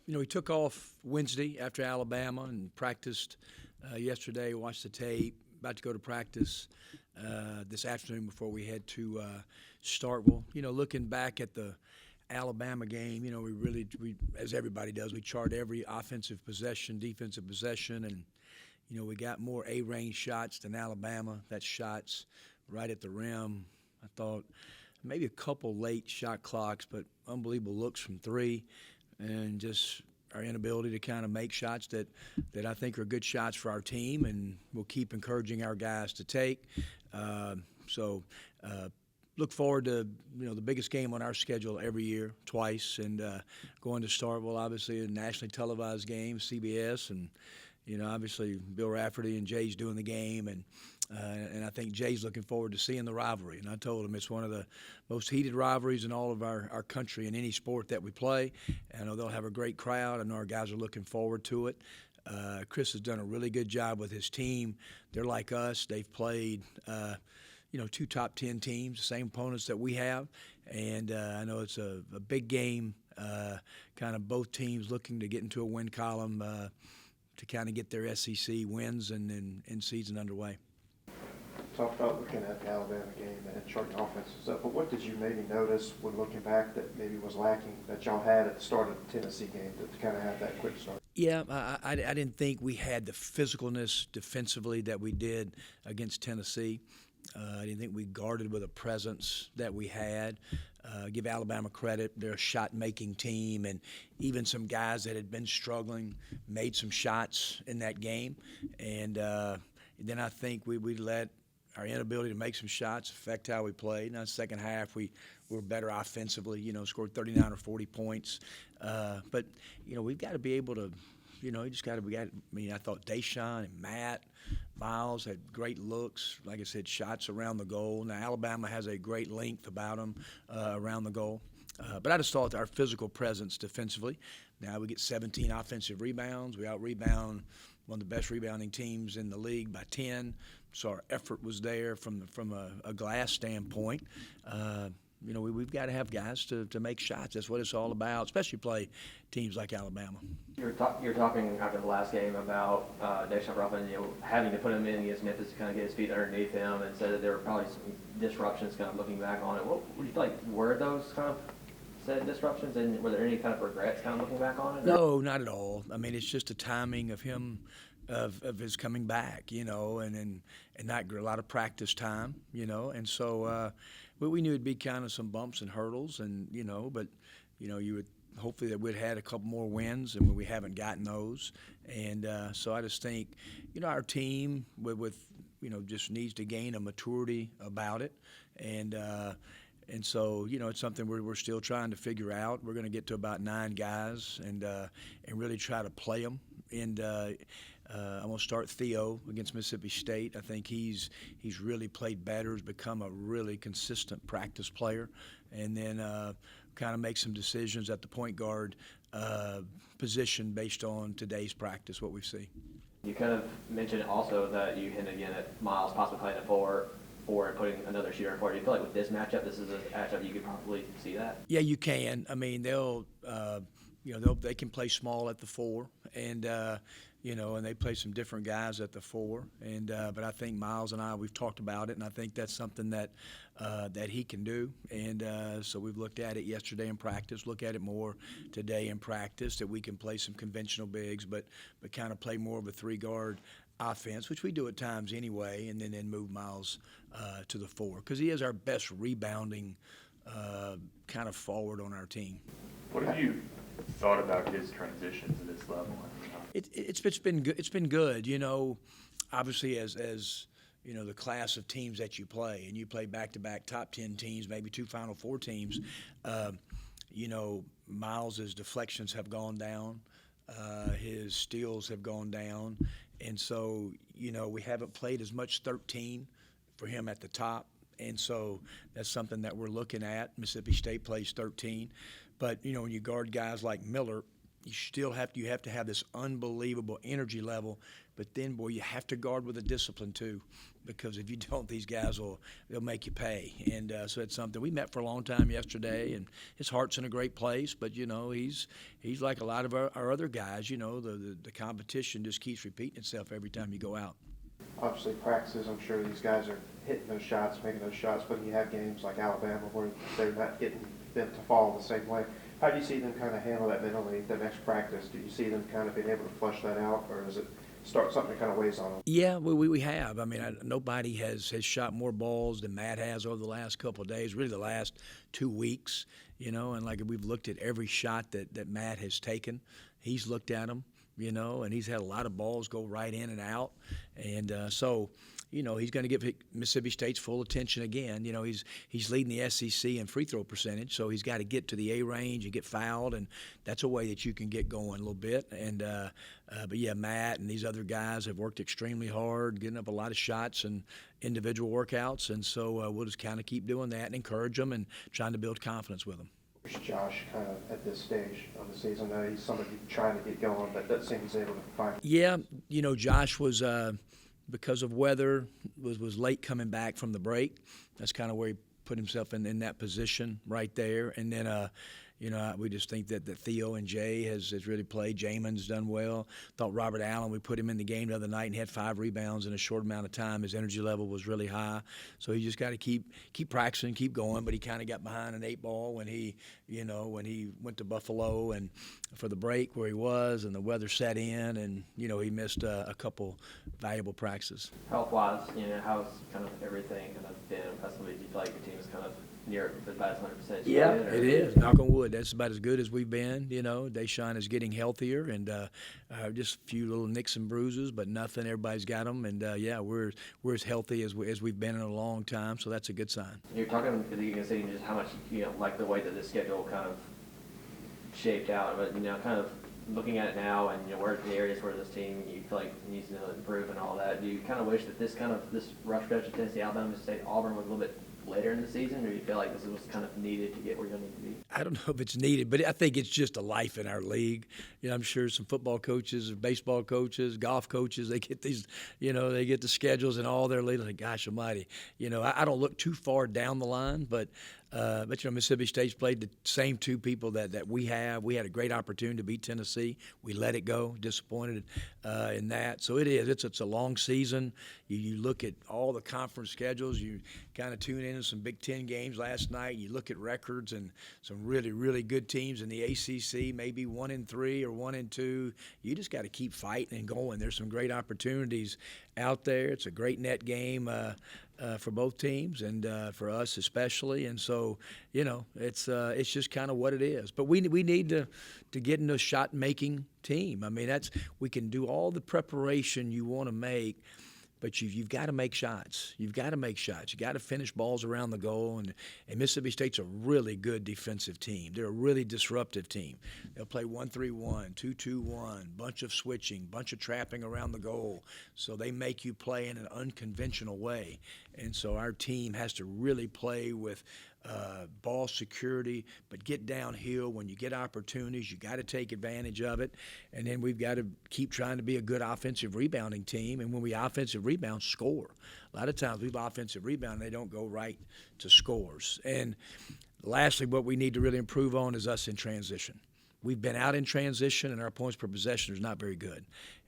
We took off Wednesday after Alabama and practiced yesterday, watched the tape, about to go to practice this afternoon before we head to Starkville. Looking back at the Alabama game, we as everybody does, we chart every offensive possession, defensive possession, and, we got more A-range shots than Alabama. That's shots right at the rim. I thought maybe a couple late shot clocks, but unbelievable looks from three, and just our inability to kind of make shots that I think are good shots for our team, and we'll keep encouraging our guys to take. Look forward to the biggest game on our schedule every year, twice, and going to Starkville, obviously a nationally televised game, CBS, and obviously Bill Rafferty and Jay's doing the game, and I think Jay's looking forward to seeing the rivalry. And I told him it's one of the most heated rivalries in all of our country in any sport that we play. I know they'll have a great crowd. I know our guys are looking forward to it. Chris has done a really good job with his team. They're like us. They've played two top 10 teams, the same opponents that we have. And I know it's a big game, kind of both teams looking to get into a win column to kind of get their SEC wins and season underway. Talked about looking at the Alabama game and charting offenses up, but what did you maybe notice when looking back that maybe was lacking that y'all had at the start of the Tennessee game to kind of have that quick start? Yeah, I didn't think we had the physicalness defensively that we did against Tennessee. I didn't think we guarded with a presence that we had. Give Alabama credit. They're a shot-making team, and even some guys that had been struggling made some shots in that game. And then I think we let our inability to make some shots affect how we played. Now, the second half, we were better offensively, scored 39 or 40 points. But we've got to be able to, I thought Deshaun and Matt, Miles had great looks, like I said, shots around the goal. Now, Alabama has a great length about them around the goal. But I just thought our physical presence defensively. Now we get 17 offensive rebounds. We out-rebound one of the best rebounding teams in the league by 10. So our effort was there from a glass standpoint. We've got to have guys to make shots. That's what it's all about, especially play teams like Alabama. You're talking after the last game about Deshaun Ruffin, having to put him in against Memphis to kind of get his feet underneath him, and said that there were probably some disruptions kind of looking back on it. What would you like? Were those kind of said disruptions, and were there any kind of regrets kind of looking back on it? No, not at all. I mean, it's just the timing of him, of his coming back, and not a lot of practice time, and so we knew it'd be kind of some bumps and hurdles, and but you would hopefully that we'd had a couple more wins, and we haven't gotten those, and so I just think our team with just needs to gain a maturity about it, and so, it's something we're still trying to figure out. We're going to get to about 9 guys and really try to play them. And I'm going to start Theo against Mississippi State. I think he's really played better, has become a really consistent practice player. And then kind of make some decisions at the point guard position based on today's practice, what we see. You kind of mentioned also that you hinted again at Miles possibly playing at 4 and putting another shooter in 4. Do you feel like with this matchup, this is a matchup you could probably see that? Yeah, you can. I mean, they can play small at the 4, and and they play some different guys at the 4. And but I think Miles and we've talked about it, and I think that's something that he can do. And so we've looked at it yesterday in practice. Look at it more today in practice that we can play some conventional bigs, but kind of play more of a 3-guard offense, which we do at times anyway, and then move Miles to the 4 because he is our best rebounding kind of forward on our team. What have you thought about his transition to this level? It's been good. It's been good. Obviously as the class of teams that you play, and you play back-to-back top 10 teams, maybe 2 Final Four teams. Miles's deflections have gone down. His steals have gone down. And so, we haven't played as much 13 for him at the top. And so that's something that we're looking at. Mississippi State plays 13. But, when you guard guys like Miller, you have to have this unbelievable energy level, but then, boy, you have to guard with a discipline too, because if you don't, these guys they'll make you pay. And so it's something we met for a long time yesterday, and his heart's in a great place. But you know, he's like a lot of our other guys. You know, the competition just keeps repeating itself every time you go out. Obviously, practices, I'm sure these guys are hitting those shots, making those shots, but you have games like Alabama where they're not getting them to fall the same way. How do you see them kind of handle that mentally the next practice? Do you see them kind of being able to flush that out, or does it start something that kind of weighs on them? Yeah, we have. I mean, nobody has shot more balls than Matt has over the last couple of days, really the last 2 weeks, you know, and like we've looked at every shot that Matt has taken. He's looked at them, you know, and he's had a lot of balls go right in and out. And so, you know, he's going to give Mississippi State's full attention again. You know, he's leading the SEC in free throw percentage, so he's got to get to the A range and get fouled, and that's a way that you can get going a little bit. And but yeah, Matt and these other guys have worked extremely hard, getting up a lot of shots and individual workouts, and so we'll just kind of keep doing that and encourage them and trying to build confidence with them. Where's Josh kind of at this stage of the season? I know he's somebody trying to get going, but that seems able to find. Yeah, you know, Josh was because of weather was late coming back from the break. That's kind of where he put himself in that position right there. And then you know, we just think that Theo and Jay has really played. Jamin's done well. Thought Robert Allen, we put him in the game the other night and had 5 rebounds in a short amount of time. His energy level was really high. So he just got to keep practicing, keep going. But he kind of got behind an 8 ball when he went to Buffalo and for the break where he was, and the weather set in, and, you know, he missed a couple valuable practices. Health-wise, you know, how's kind of everything kind of been impressively? Do you feel like your team is kind of near about 100%? Yeah, it is. Knock on wood. That's about as good as we've been. You know, Deshaun is getting healthier, and just a few little nicks and bruises, but nothing. Everybody's got them, and yeah, we're as healthy as we've been in a long time. So that's a good sign. You're talking at the beginning of the season just how much like the way that the schedule kind of shaped out, but kind of looking at it now, and where the areas where this team you feel like needs to improve and all that. Do you kind of wish that this rough stretch of Tennessee, Alabama State, Auburn was a little bit later in the season, or do you feel like this was kind of needed to get where you need to be? I don't know if it's needed, but I think it's just a life in our league. I'm sure some football coaches, baseball coaches, golf coaches, they get these, they get the schedules and all their leagues. Like, gosh almighty, I don't look too far down the line, but Mississippi State's played the same 2 people that we have. We had a great opportunity to beat Tennessee. We let it go. Disappointed in that. So it is. It's a long season. You look at all the conference schedules. You kind of tune into some Big Ten games last night. You look at records and some really, really good teams in the ACC, maybe 1-3 or 1-2. You just got to keep fighting and going. There's some great opportunities out there. It's a great net game for both teams and for us especially. And so, it's just kind of what it is. But we need to get into a shot-making team. I mean, we can do all the preparation you want to make, but you've got to make shots. You've got to make shots. You got to finish balls around the goal. And Mississippi State's a really good defensive team. They're a really disruptive team. They'll play 1-3-1, 2-2-1, bunch of switching, bunch of trapping around the goal. So they make you play in an unconventional way. And so our team has to really play with ball security, but get downhill when you get opportunities. You got to take advantage of it, and then we've got to keep trying to be a good offensive rebounding team. And when we offensive rebound, score. A lot of times we've offensive rebound, and they don't go right to scores. And lastly, what we need to really improve on is us in transition. We've been out in transition, and our points per possession is not very good.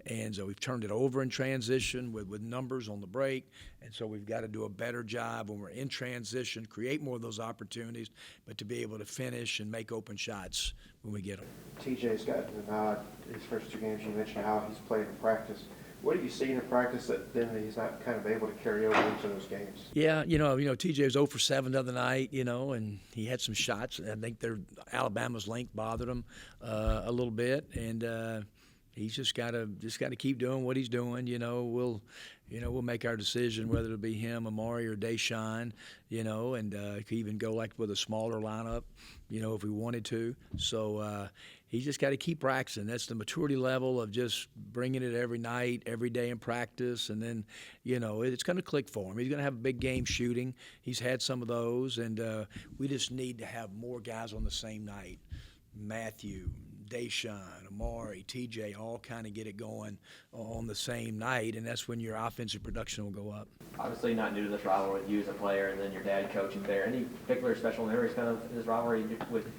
And so we've turned it over in transition with numbers on the break. And so we've got to do a better job when we're in transition, create more of those opportunities, but to be able to finish and make open shots when we get them. TJ's gotten the nod his first 2 games. You mentioned how he's played in practice. What have you seen in practice that then he's not kind of able to carry over into those games? Yeah, TJ was 0 for 7 the other night, and he had some shots. I think Alabama's length bothered him a little bit, and he's just got to keep doing what he's doing. We'll make our decision whether it'll be him, Amari, or Deshaun. And could even go like with a smaller lineup, if we wanted to. So he's just got to keep practicing. That's the maturity level of just bringing it every night, every day in practice, and then it's going to click for him. He's going to have a big game shooting. He's had some of those, and we just need to have more guys on the same night. Matthew, Deshaun, Amari, TJ, all kind of get it going on the same night, and that's when your offensive production will go up. Obviously not new to this rivalry with you as a player and then your dad coaching there. Any particular special memories kind of this rivalry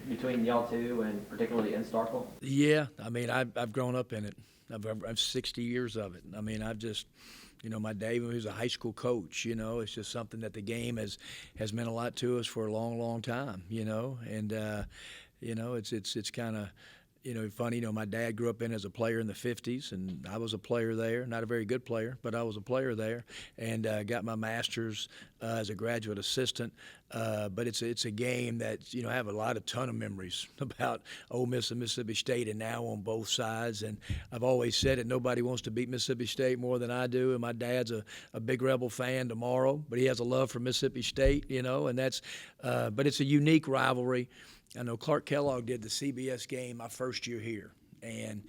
between y'all two and particularly in Starkville? Yeah, I mean, I've grown up in it. I've 60 years of it. I mean, I've just, my dad, he was a high school coach, it's just something that the game has meant a lot to us for a long, long time, and, it's kind of, funny, my dad grew up in as a player in the 50s, and I was a player there, not a very good player, but I was a player there, and got my master's as a graduate assistant. But it's a game that, I have a ton of memories about Ole Miss and Mississippi State, and now on both sides. And I've always said that nobody wants to beat Mississippi State more than I do, and my dad's a big Rebel fan tomorrow, but he has a love for Mississippi State, and that's, but it's a unique rivalry. I know Clark Kellogg did the CBS game my first year here, and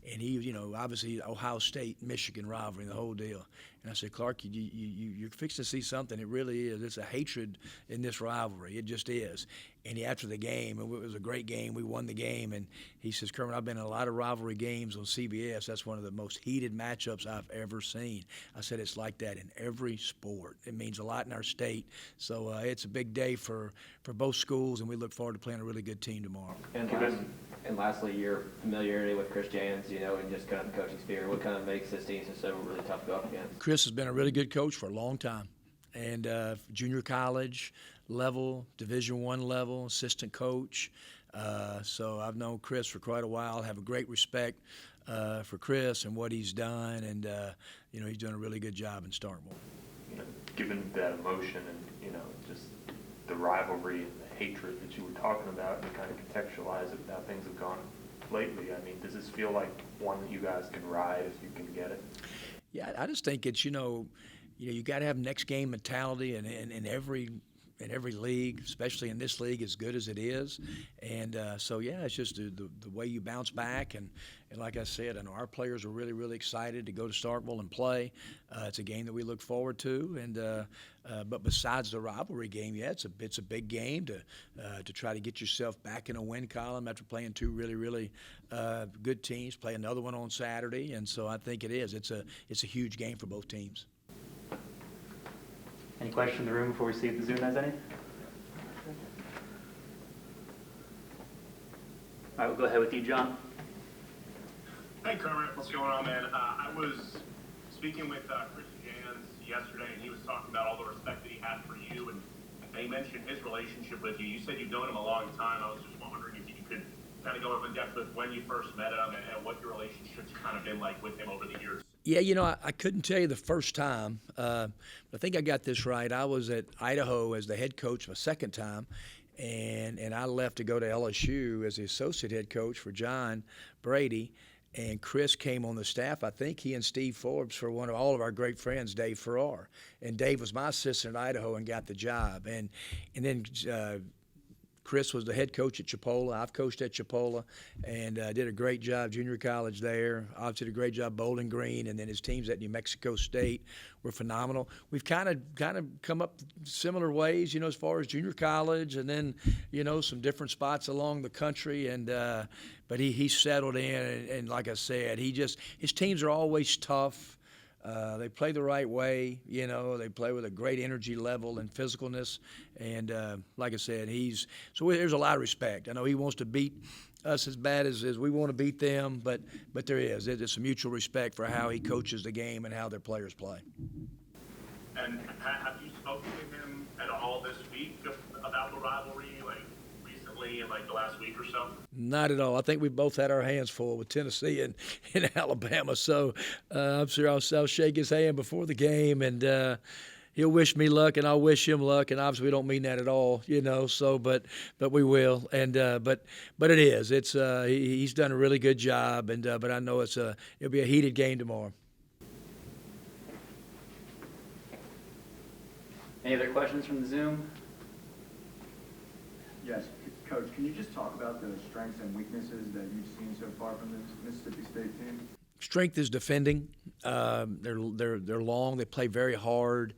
he, obviously Ohio State, Michigan rivalry, the whole deal. And I said, Clark, you're fixing to see something. It really is. It's a hatred in this rivalry. It just is. And after the game, it was a great game. We won the game. And he says, Kermit, I've been in a lot of rivalry games on CBS. That's one of the most heated matchups I've ever seen. I said, it's like that in every sport. It means a lot in our state. So it's a big day for both schools, and we look forward to playing a really good team tomorrow. And lastly, your familiarity with Chris Jans, and just kind of the coaching spirit. What kind of makes this team so really tough to go up against? Chris has been a really good coach for a long time, and junior college level, Division I level, assistant coach. So I've known Chris for quite a while. I have a great respect for Chris and what he's done, and he's done a really good job in Starkville. Given that emotion and just the rivalry and the hatred that you were talking about, and kind of contextualize it with how things have gone lately, I mean, does this feel like one that you guys can ride if you can get it? Yeah, I just think it's you got to have next game mentality in every league, especially in this league as good as it is. And so, yeah, it's just the way you bounce back. And like I said, I know our players are really, really excited to go to Starkville and play. It's a game that we look forward to. And but besides the rivalry game, yeah, it's a big game to try to get yourself back in a win column after playing two really, really good teams. Play another one on Saturday. And so I think it is. It's a huge game for both teams. Any questions in the room before we see if the Zoom has any? All right, we'll go ahead with you, John. Hey, Kermit, what's going on, man? I was speaking with Chris Jans yesterday, and he was talking about all the respect that he had for you, and he mentioned his relationship with you. You said you've known him a long time. I was just wondering if you could kind of go in depth with when you first met him and what your relationship's kind of been like with him over the years. Yeah, I couldn't tell you the first time, but I think I got this right. I was at Idaho as the head coach my second time, and I left to go to LSU as the associate head coach for John Brady, and Chris came on the staff. I think he and Steve Forbes for one of all of our great friends, Dave Farrar, and Dave was my assistant at Idaho and got the job, and then Chris was the head coach at Chipola. I've coached at Chipola and did a great job junior college there. Obviously did a great job Bowling Green, and then his teams at New Mexico State were phenomenal. We've kind of come up similar ways, as far as junior college, and then some different spots along the country. And but he settled in, and like I said, his teams are always tough. They play the right way, they play with a great energy level and physicalness. And like I said, there's a lot of respect. I know he wants to beat us as bad as we want to beat them, but there's a mutual respect for how he coaches the game and how their players play. And have you spoken to him at all this week about the rivalry, recently in the last week or so? Not at all. I think we both had our hands full with Tennessee and Alabama. So I'm sure I'll shake his hand before the game, and he'll wish me luck, and I'll wish him luck. And obviously, we don't mean that at all, So, but we will. And but it is. It's he's done a really good job, and but I know it'll be a heated game tomorrow. Any other questions from the Zoom? Yes, Coach, can you just talk about the strengths and weaknesses that you've seen so far from the Mississippi State team? Strength is defending. They're long. They play very hard.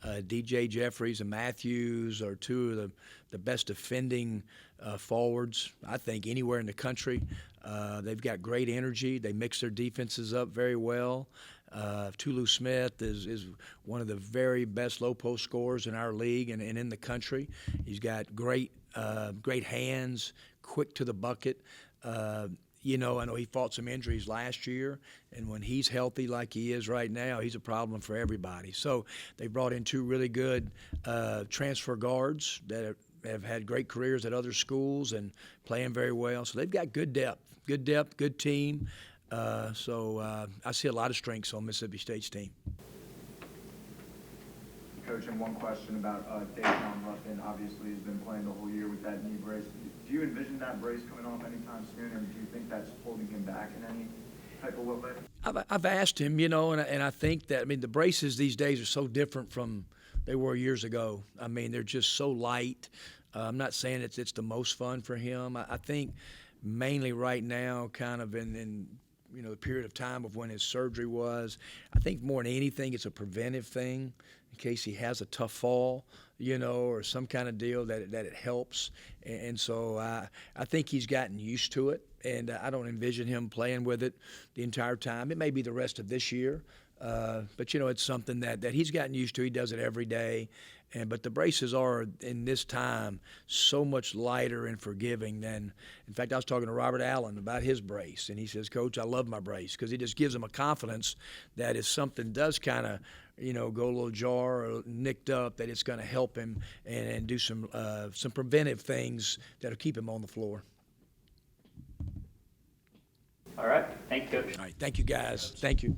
DJ Jeffries and Matthews are two of the best defending forwards, I think, anywhere in the country. They've got great energy. They mix their defenses up very well. Tulu Smith is one of the very best low post scorers in our league and in the country. He's got great hands, quick to the bucket. I know he fought some injuries last year, and when he's healthy like he is right now, he's a problem for everybody. So they brought in two really good transfer guards that have had great careers at other schools and playing very well. So they've got good depth, good team. So I see a lot of strengths on Mississippi State's team. Coach, and one question about Deshaun Ruffin. Obviously, he's been playing the whole year with that knee brace. Do you envision that brace coming off anytime soon, or do you think that's holding him back in any type of way? I've asked him, and I think that, the braces these days are so different from they were years ago. They're just so light. I'm not saying it's the most fun for him. I think mainly right now, kind of in the period of time of when his surgery was, I think more than anything, it's a preventive thing in case he has a tough fall, or some kind of deal that it helps. And so I think he's gotten used to it, and I don't envision him playing with it the entire time. It may be the rest of this year, but it's something that he's gotten used to. He does it every day. But the braces are, in this time, so much lighter and forgiving than, in fact, I was talking to Robert Allen about his brace, and he says, Coach, I love my brace, because it just gives him a confidence that if something does kind of, go a little jar or nicked up, that it's going to help him and do some preventive things that'll keep him on the floor. All right. Thank you, Coach. All right. Thank you, guys. Thank you.